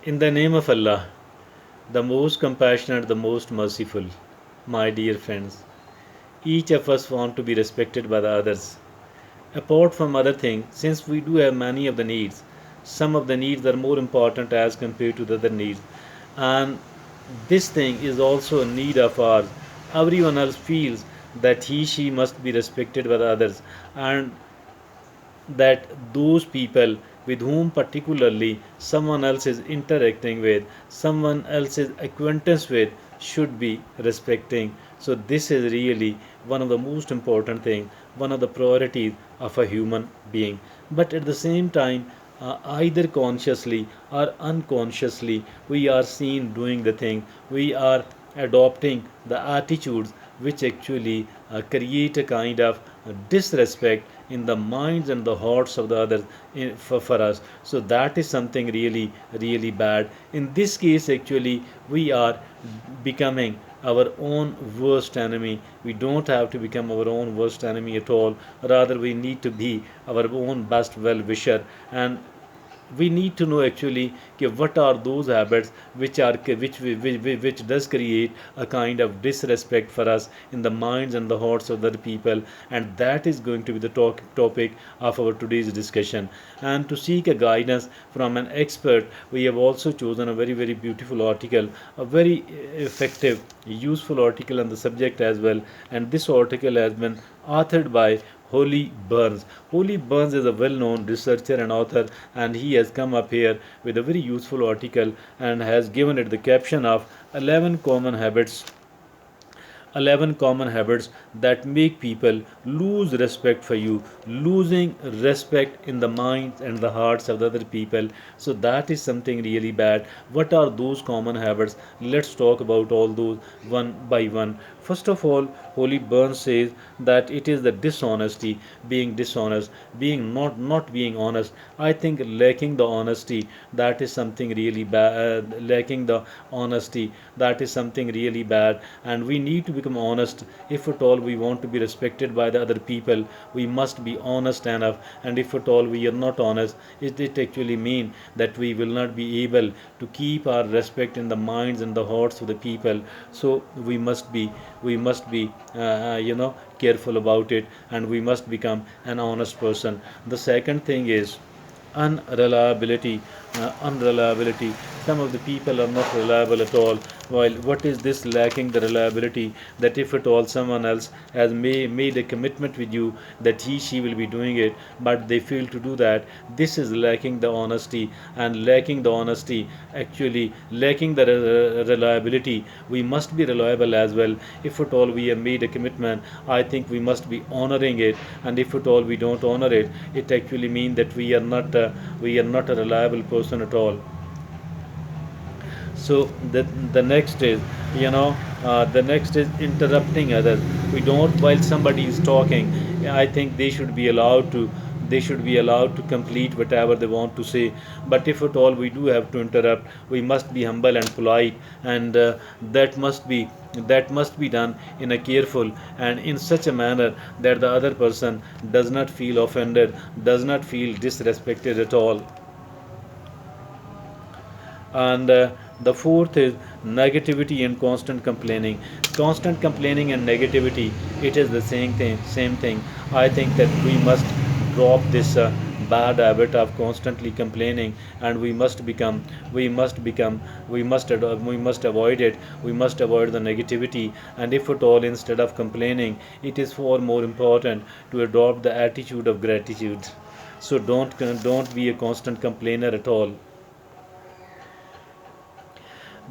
In the name of Allah, the most compassionate, the most merciful, my dear friends, each of us want to be respected by the others. Apart from other things, since we do have many of the needs, some of the needs are more important as compared to the other needs. And this thing is also a need of ours. Everyone else feels that he, she must be respected by the others. And that those people with whom particularly someone else is interacting with, someone else is acquaintance with, should be respecting. So this is really one of the most important thing, one of the priorities of a human being. But at the same time, either consciously or unconsciously, we are seen doing the thing, we are adopting the attitudes which actually create a kind of disrespect in the minds and the hearts of the others for us. So that is something really, really bad. In this case, actually, we are becoming our own worst enemy. We don't have to become our own worst enemy at all. Rather, we need to be our own best well wisher, and we need to know actually what are those habits which are which does create a kind of disrespect for us in the minds and the hearts of other people. And that is going to be the topic of our today's discussion. And to seek a guidance from an expert, we have also chosen a very, very beautiful article, a very effective, useful article on the subject as well. And this article has been authored by Holly Burns. Holly Burns is a well known researcher and author, and he has come up here with a very useful article and has given it the caption of 11 common habits 11 common habits that make people lose respect for you, losing respect in the minds and the hearts of the other people. So that is something really bad. What are those common habits? Let's talk about all those one by one. First of all, Holy Burns says that it is the dishonesty, being dishonest, being not being honest. I think lacking the honesty, that is something really bad. Lacking the honesty, that is something really bad, and we need to become honest. If at all we want to be respected by the other people, we must be honest enough. And if at all we are not honest, it actually mean that we will not be able to keep our respect in the minds and the hearts of the people. So we must be careful about it, and we must become an honest person. The second thing is unreliability. Some of the people are not reliable at all. While what is this lacking the reliability? That if at all someone else has made a commitment with you that he she will be doing it, but they fail to do that, this is lacking the honesty. And lacking the honesty, actually lacking the reliability. We must be reliable as well. If at all we have made a commitment, I think we must be honoring it. And if at all we don't honor it, it actually means that we are not a reliable person at all. So the next is, the next is interrupting others. We don't, while somebody is talking, I think they should be allowed to complete whatever they want to say. But if at all we do have to interrupt, we must be humble and polite, and that must be that must be done in a careful and in such a manner that the other person does not feel offended, does not feel disrespected at all. And the fourth is negativity and constant complaining and negativity. It is the same thing. I think that we must drop this bad habit of constantly complaining, and we must avoid it. We must avoid the negativity. And if at all, instead of complaining, it is far more important to adopt the attitude of gratitude. So don't be a constant complainer at all.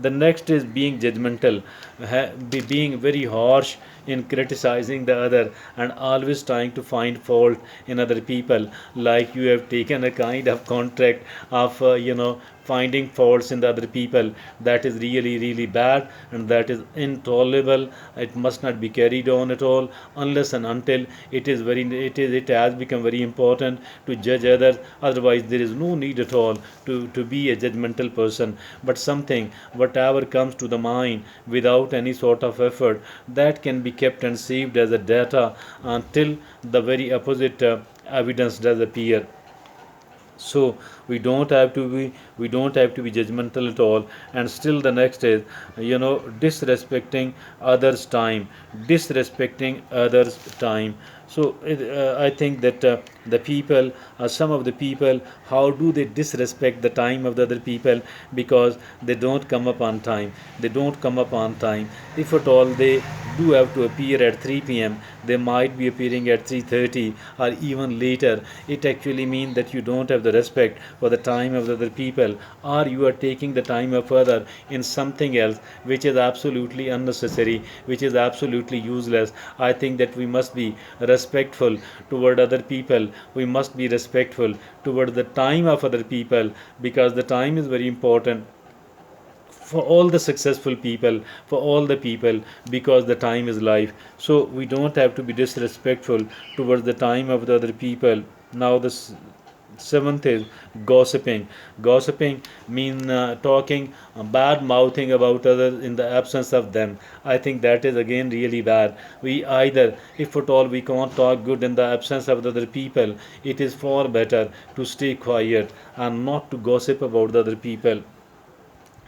The next is being judgmental, being very harsh in criticizing the other, and always trying to find fault in other people. Like you have taken a kind of contract of finding faults in the other people. That is really, really bad, and that is intolerable. It must not be carried on at all, unless and until it has become very important to judge others. Otherwise there is no need at all to be a judgmental person. But something, whatever comes to the mind without any sort of effort, that can be kept and saved as a data until the very opposite evidence does appear. So we don't have to be judgmental at all. And still the next is, disrespecting others time, disrespecting others time. So I think that the people, some of the people, how do they disrespect the time of the other people? Because they don't come up on time, they don't come up on time. If at all they do have to appear at 3 p.m., they might be appearing at 3:30 or even later. It actually means that you don't have the respect for the time of the other people, or you are taking the time of other in something else which is absolutely unnecessary, which is absolutely useless. I think that we must be respectful toward other people. We must be respectful toward the time of other people, because the time is very important for all the successful people, for all the people, because the time is life. So we don't have to be disrespectful towards the time of the other people. Now the seventh is gossiping. Gossiping mean talking, bad mouthing about others in the absence of them. I think that is again really bad. We either, if at all we can't talk good in the absence of the other people, it is far better to stay quiet and not to gossip about the other people.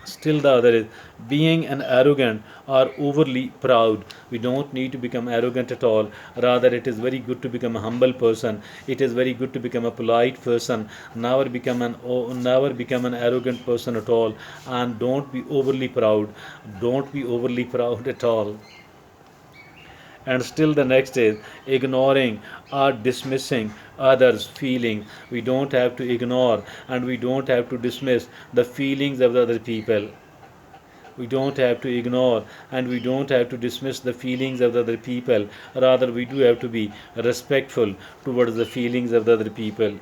Still the other is being an arrogant or overly proud. We don't need to become arrogant at all. Rather, it is very good to become a humble person. It is very good to become a polite person. Never become an arrogant person at all. And don't be overly proud. Don't be overly proud at all. And still the next is ignoring or dismissing others' feelings. We don't have to ignore and we don't have to dismiss the feelings of the other people. We don't have to ignore and we don't have to dismiss the feelings of the other people. Rather, we do have to be respectful towards the feelings of the other people.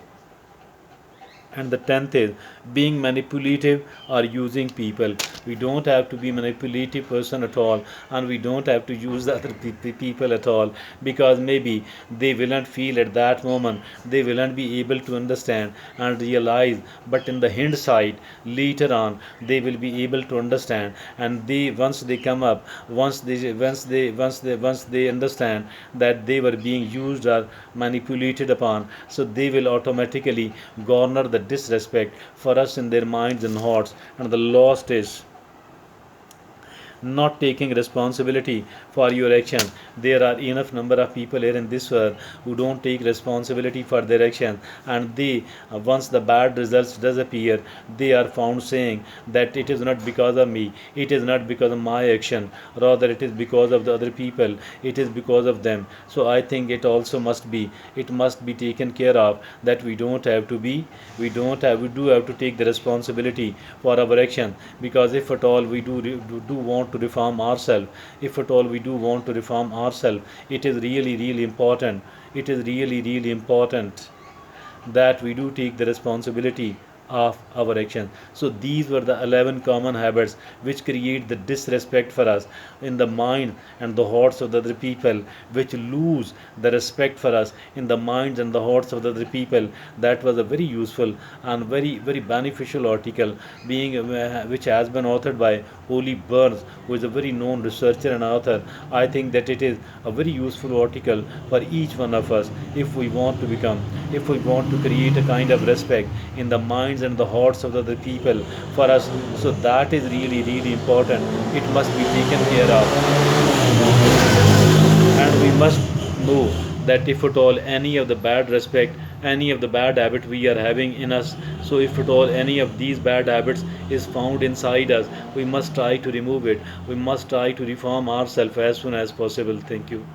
And the 10th is being manipulative or using people. We don't have to be manipulative person at all, and we don't have to use the other people at all, because maybe they will not feel at that moment, they will not be able to understand and realize, but in the hindsight later on they will be able to understand. And they, once they come up, once they understand that they were being used or manipulated upon, so they will automatically garner the disrespect for us in their minds and hearts. And the last is not taking responsibility for your action. There are enough number of people here in this world who don't take responsibility for their action, and they, once the bad results does appear, they are found saying that it is not because of me, it is not because of my action, rather it is because of the other people, it is because of them. So I think it must be taken care of, that we do have to take the responsibility for our action. Because if at all we do want to reform ourselves, if at all we do want to reform ourselves, it is really important, it is really important that we do take the responsibility of our actions. So these were the 11 common habits which create the disrespect for us in the mind and the hearts of the other people, which lose the respect for us in the minds and the hearts of the other people. That was a very useful and very beneficial article, being which has been authored by Holy Burns, who is a very known researcher and author. I think that it is a very useful article for each one of us, if we want to create a kind of respect in the minds and the hearts of the other people for us. So that is really important. It must be taken care of, and we must know that if at all any of the bad respect, any of the bad habit we are having in us, so if at all any of these bad habits is found inside us, we must try to remove it, we must try to reform ourselves as soon as possible. Thank you.